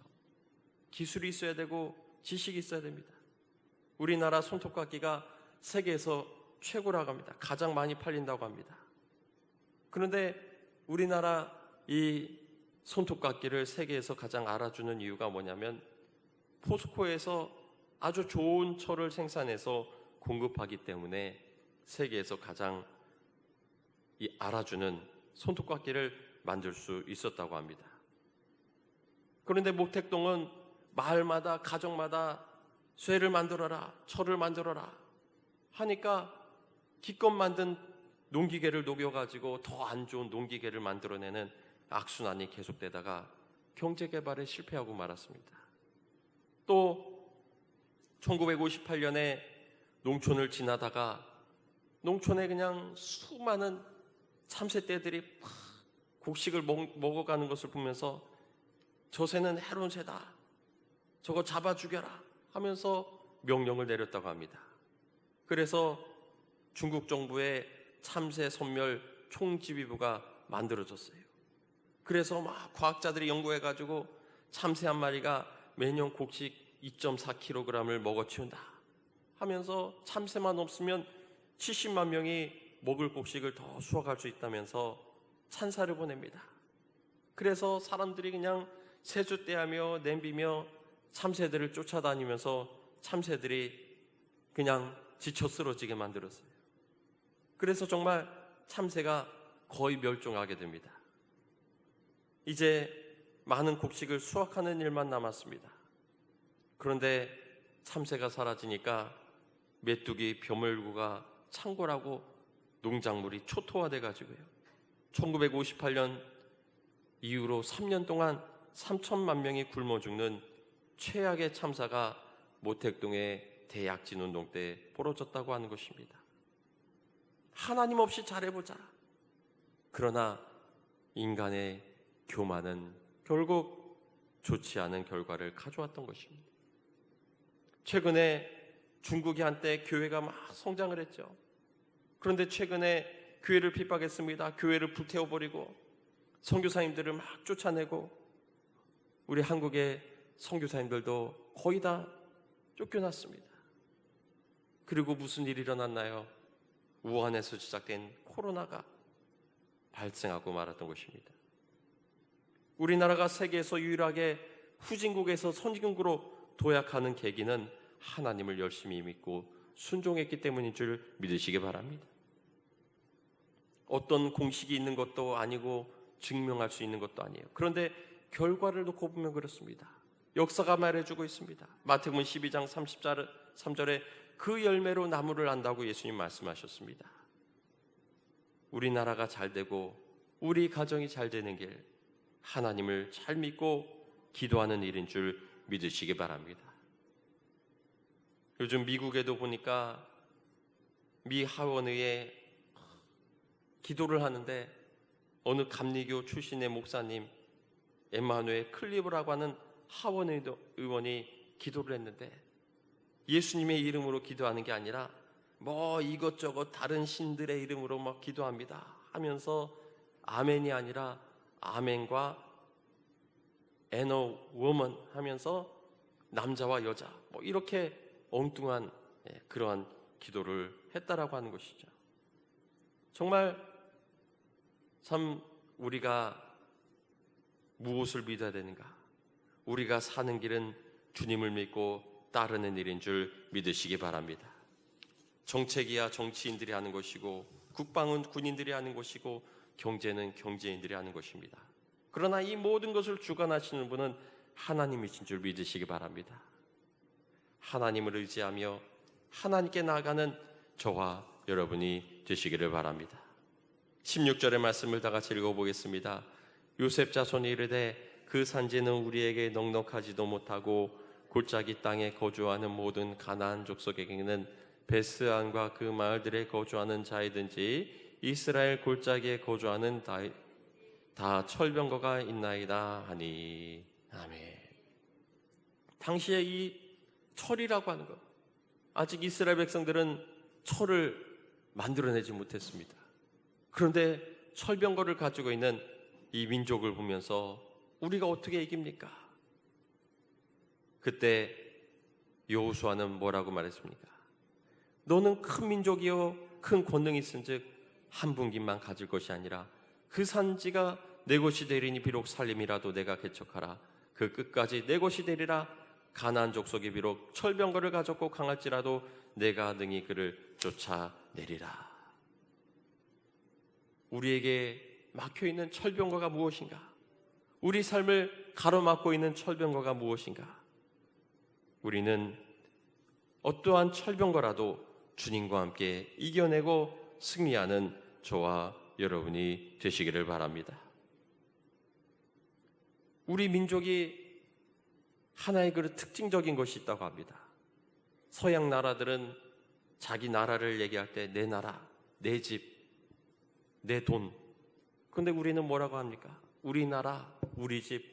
기술이 있어야 되고 지식이 있어야 됩니다. 우리나라 손톱깎이가 세계에서 최고라고 합니다. 가장 많이 팔린다고 합니다. 그런데 우리나라 이 손톱깎이를 세계에서 가장 알아주는 이유가 뭐냐면 포스코에서 아주 좋은 철을 생산해서 공급하기 때문에 세계에서 가장 알아주는 손톱깎이를 만들 수 있었다고 합니다. 그런데 목택동은 마을마다 가정마다 쇠를 만들어라, 철을 만들어라 하니까 기껏 만든 농기계를 녹여가지고 더 안 좋은 농기계를 만들어내는 악순환이 계속되다가 경제개발에 실패하고 말았습니다. 또 1958년에 농촌을 지나다가 농촌에 그냥 수많은 참새떼들이 막 곡식을 먹어가는 것을 보면서 저 새는 해로운 새다, 저거 잡아 죽여라 하면서 명령을 내렸다고 합니다. 그래서 중국 정부의 참새 선멸 총지휘부가 만들어졌어요. 그래서 막 과학자들이 연구해가지고 참새 한 마리가 매년 곡식 2.4kg을 먹어치운다 하면서 참새만 없으면 70만 명이 먹을 곡식을 더 수확할 수 있다면서 찬사를 보냅니다. 그래서 사람들이 그냥 세숫대하며 냄비며 참새들을 쫓아다니면서 참새들이 그냥 지쳐 쓰러지게 만들었어요. 그래서 정말 참새가 거의 멸종하게 됩니다. 이제 많은 곡식을 수확하는 일만 남았습니다. 그런데 참새가 사라지니까 메뚜기, 벼물구가 창궐하고 농작물이 초토화돼 가지고요. 1958년 이후로 3년 동안 3천만 명이 굶어 죽는 최악의 참사가 모택동의 대약진 운동 때 벌어졌다고 하는 것입니다. 하나님 없이 잘해보자. 그러나 인간의 교만은 결국 좋지 않은 결과를 가져왔던 것입니다. 최근에 중국이 한때 교회가 막 성장을 했죠. 그런데 최근에 교회를 핍박했습니다. 교회를 불태워버리고 선교사님들을 막 쫓아내고 우리 한국의 선교사님들도 거의 다 쫓겨났습니다. 그리고 무슨 일이 일어났나요? 우한에서 시작된 코로나가 발생하고 말았던 것입니다. 우리나라가 세계에서 유일하게 후진국에서 선진국으로 도약하는 계기는 하나님을 열심히 믿고 순종했기 때문인 줄 믿으시기 바랍니다. 어떤 공식이 있는 것도 아니고 증명할 수 있는 것도 아니에요. 그런데 결과를 놓고 보면 그렇습니다. 역사가 말해주고 있습니다. 마태복음 12장 33절에 그 열매로 나무를 안다고 예수님 말씀하셨습니다. 우리나라가 잘 되고 우리 가정이 잘 되는 길, 하나님을 잘 믿고 기도하는 일인 줄 믿으시기 바랍니다. 요즘 미국에도 보니까 미 하원의회 기도를 하는데 어느 감리교 출신의 목사님 엠마누엘 클리브라고 하는 하원 의원이 기도를 했는데 예수님의 이름으로 기도하는 게 아니라 뭐 이것저것 다른 신들의 이름으로 막 기도합니다 하면서 아멘이 아니라 아멘과 애너 워먼 하면서 남자와 여자 뭐 이렇게 엉뚱한 그러한 기도를 했다라고 하는 것이죠. 정말 참 우리가 무엇을 믿어야 되는가? 우리가 사는 길은 주님을 믿고 따르는 일인 줄 믿으시기 바랍니다. 정책이야 정치인들이 하는 것이고 국방은 군인들이 하는 것이고 경제는 경제인들이 하는 것입니다. 그러나 이 모든 것을 주관하시는 분은 하나님이신 줄 믿으시기 바랍니다. 하나님을 의지하며 하나님께 나아가는 저와 여러분이 되시기를 바랍니다. 16절의 말씀을 다 같이 읽어보겠습니다. 요셉 자손이 이르되 그 산지는 우리에게 넉넉하지도 못하고 골짜기 땅에 거주하는 모든 가나안 족속에게는 베스안과 그 마을들에 거주하는 자이든지 이스라엘 골짜기에 거주하는 다 철병거가 있나이다 하니. 아멘. 당시에 이 철이라고 하는 것, 아직 이스라엘 백성들은 철을 만들어내지 못했습니다. 그런데 철병거를 가지고 있는 이 민족을 보면서 우리가 어떻게 이깁니까? 그때 여호수아는 뭐라고 말했습니까? 너는 큰 민족이요 큰 권능이 있은즉 한 분기만 가질 것이 아니라 그 산지가 내 것이 되리니 비록 살림이라도 내가 개척하라. 그 끝까지 내 것이 되리라. 가나안 족속이 비록 철병거를 가졌고 강할지라도 내가 능히 그를 쫓아내리라. 우리에게 막혀있는 철병거가 무엇인가? 우리 삶을 가로막고 있는 철병거가 무엇인가? 우리는 어떠한 철병거라도 주님과 함께 이겨내고 승리하는 저와 여러분이 되시기를 바랍니다. 우리 민족이 하나의 그 특징적인 것이 있다고 합니다. 서양 나라들은 자기 나라를 얘기할 때 내 나라, 내 집, 내 돈. 그런데 우리는 뭐라고 합니까? 우리 나라, 우리 집.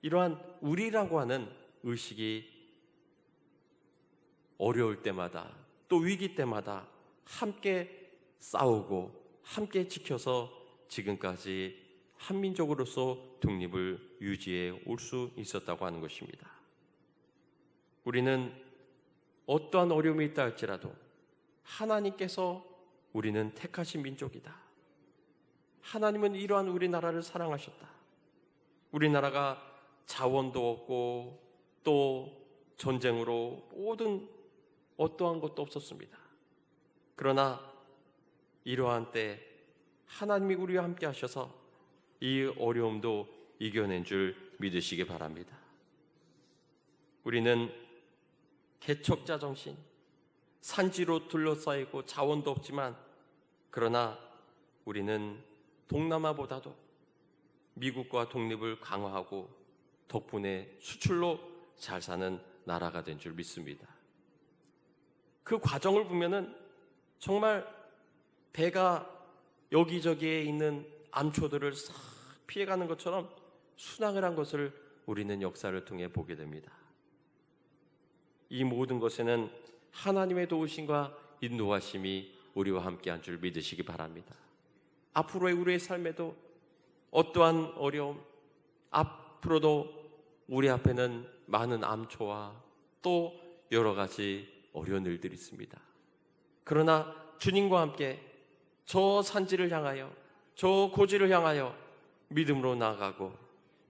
이러한 우리라고 하는 의식이 어려울 때마다 또 위기 때마다 함께 싸우고 함께 지켜서 지금까지 한민족으로서 독립을 유지해 올 수 있었다고 하는 것입니다. 우리는 어떠한 어려움이 있다 할지라도 하나님께서 우리는 택하신 민족이다. 하나님은 이러한 우리나라를 사랑하셨다. 우리나라가 자원도 없고 또 전쟁으로 모든 어떠한 것도 없었습니다. 그러나 이러한 때 하나님이 우리와 함께 하셔서 이 어려움도 이겨낸 줄 믿으시기 바랍니다. 우리는 개척자 정신, 산지로 둘러싸이고 자원도 없지만 그러나 우리는 동남아보다도 미국과 독립을 강화하고 덕분에 수출로 잘 사는 나라가 된 줄 믿습니다. 그 과정을 보면은 정말 배가 여기저기에 있는 암초들을 싹 피해가는 것처럼 순항을 한 것을 우리는 역사를 통해 보게 됩니다. 이 모든 것에는 하나님의 도우심과 인도하심이 우리와 함께한 줄 믿으시기 바랍니다. 앞으로의 우리의 삶에도 어떠한 어려움, 앞으로도 우리 앞에는 많은 암초와 또 여러 가지 어려운 일들이 있습니다. 그러나 주님과 함께 저 산지를 향하여 저 고지를 향하여 믿음으로 나아가고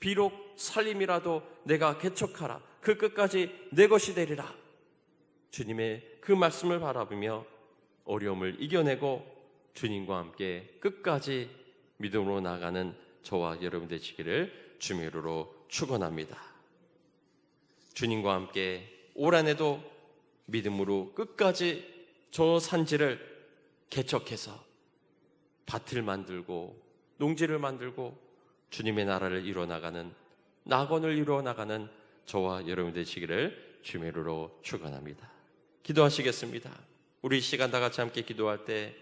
비록 살림이라도 내가 개척하라. 그 끝까지 내 것이 되리라. 주님의 그 말씀을 바라보며 어려움을 이겨내고 주님과 함께 끝까지 믿음으로 나아가는 저와 여러분 되시기를 주님의 이름으로 축원합니다. 주님과 함께 올 한해도 믿음으로 끝까지 저 산지를 개척해서 밭을 만들고 농지를 만들고 주님의 나라를 이루어나가는 낙원을 이루어나가는 저와 여러분 되시기를 주님의 이름으로 축원합니다. 기도하시겠습니다. 우리 시간 다 같이 함께 기도할 때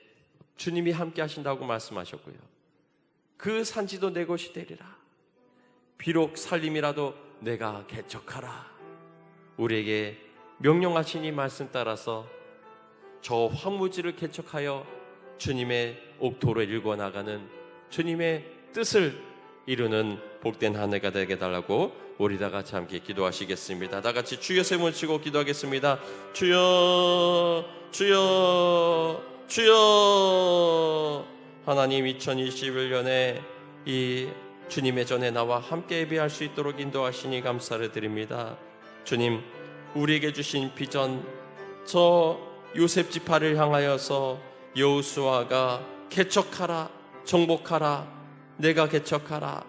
주님이 함께 하신다고 말씀하셨고요. 그 산지도 내 것이 되리라. 비록 살림이라도 내가 개척하라. 우리에게 명령하신 이 말씀 따라서 저 황무지를 개척하여 주님의 옥토로 일궈나가는 주님의 뜻을 이루는 복된 한 해가 되게 달라고 우리 다 같이 함께 기도하시겠습니다. 다 같이 주여 세 번 치고 기도하겠습니다. 주여 주여 주여. 하나님 2021년에 이 주님의 전에 나와 함께 예배할 수 있도록 인도하시니 감사를 드립니다. 주님, 우리에게 주신 비전, 저 요셉 지파를 향하여서 여호수아가 개척하라, 정복하라, 내가 개척하라,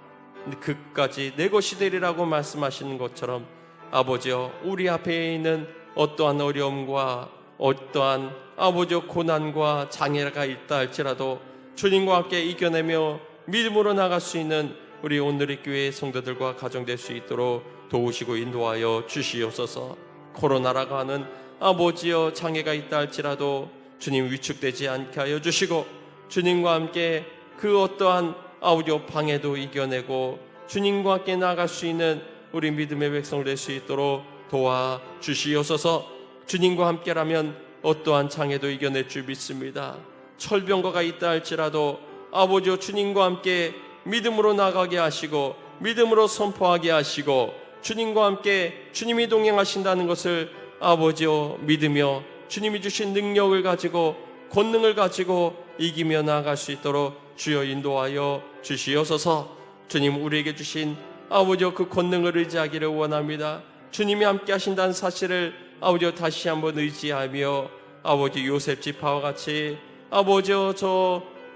그까지 내 것이 되리라고 말씀하시는 것처럼 아버지여, 우리 앞에 있는 어떠한 어려움과 어떠한 아버지여 고난과 장애가 있다 할지라도 주님과 함께 이겨내며 믿음으로 나갈 수 있는 우리 오늘의 교회의 성도들과 가정 될 수 있도록 도우시고 인도하여 주시옵소서. 코로나라고 하는 아버지여 장애가 있다 할지라도 주님 위축되지 않게 하여 주시고 주님과 함께 그 어떠한 아우디오 방해도 이겨내고 주님과 함께 나아갈 수 있는 우리 믿음의 백성 될 수 있도록 도와 주시옵소서. 주님과 함께라면 어떠한 장애도 이겨낼 줄 믿습니다. 철병거가 있다 할지라도 아버지여 주님과 함께 믿음으로 나가게 하시고 믿음으로 선포하게 하시고 주님과 함께 주님이 동행하신다는 것을 아버지여 믿으며 주님이 주신 능력을 가지고 권능을 가지고 이기며 나아갈 수 있도록 주여 인도하여 주시옵소서. 주님 우리에게 주신 아버지여 그 권능을 의지하기를 원합니다. 주님이 함께 하신다는 사실을 아버지여 다시 한번 의지하며 아버지 요셉 지파와 같이 아버지여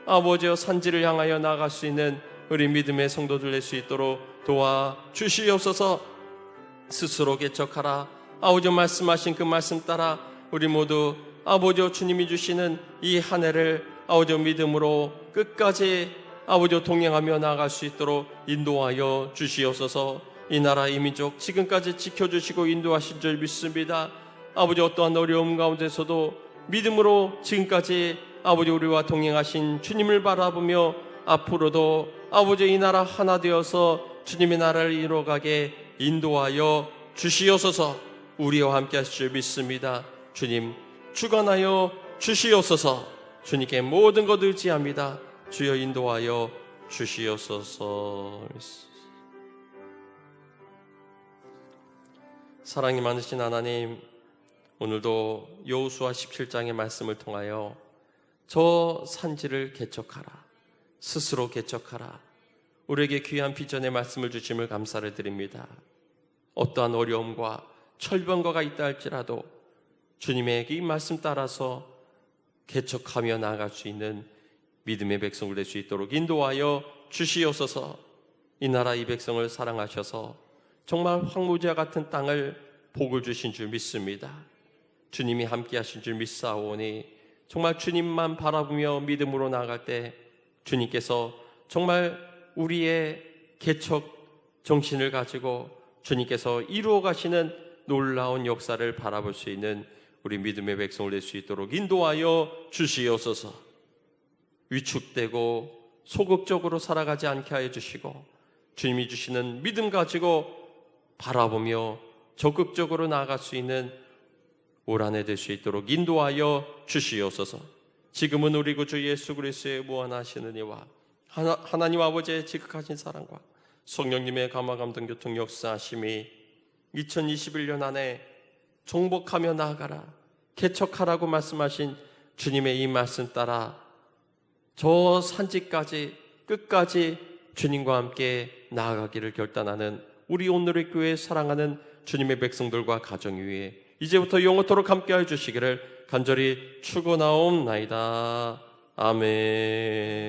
아버지여 산지를 향하여 나아갈 수 있는 우리 믿음의 성도들 될 수 있도록 도와 주시옵소서. 스스로 개척하라. 아버지여 말씀하신 그 말씀 따라 우리 모두 아버지여 주님이 주시는 이 한 해를 아버지여 믿음으로 끝까지 아버지여 동행하며 나아갈 수 있도록 인도하여 주시옵소서. 이 나라 이 민족 지금까지 지켜주시고 인도하신 줄 믿습니다. 아버지 어떠한 어려움 가운데서도 믿음으로 지금까지 아버지 우리와 동행하신 주님을 바라보며 앞으로도 아버지 이 나라 하나 되어서 주님의 나라를 이루어가게 인도하여 주시옵소서. 우리와 함께 하실 줄 믿습니다. 주님 주관하여 주시옵소서. 주님께 모든 것 의지합니다. 주여 인도하여 주시옵소서. 사랑이 많으신 하나님, 오늘도 여호수아 17장의 말씀을 통하여 저 산지를 개척하라, 스스로 개척하라, 우리에게 귀한 비전의 말씀을 주심을 감사를 드립니다. 어떠한 어려움과 철병거가 있다 할지라도 주님의 이 말씀 따라서 개척하며 나아갈 수 있는 믿음의 백성을 될 수 있도록 인도하여 주시옵소서. 이 나라 이 백성을 사랑하셔서 정말 황무지와 같은 땅을 복을 주신 줄 믿습니다. 주님이 함께 하신 줄 믿사오니 정말 주님만 바라보며 믿음으로 나아갈 때 주님께서 정말 우리의 개척 정신을 가지고 주님께서 이루어 가시는 놀라운 역사를 바라볼 수 있는 우리 믿음의 백성을 될 수 있도록 인도하여 주시옵소서. 위축되고 소극적으로 살아가지 않게 하여 주시고 주님이 주시는 믿음 가지고 바라보며 적극적으로 나아갈 수 있는 올 한 해 될 수 있도록 인도하여 주시옵소서. 지금은 우리 구주 예수 그리스도의 무한하신 은혜와 하나님 아버지의 지극하신 사랑과 성령님의 감화 감동 교통 역사하심이 2021년 안에 정복하며 나아가라, 개척하라고 말씀하신 주님의 이 말씀 따라 저 산지까지 끝까지 주님과 함께 나아가기를 결단하는 우리 오늘의 교회 사랑하는 주님의 백성들과 가정 위에 이제부터 영원토록 함께하여 주시기를 간절히 축원하옵나이다. 아멘.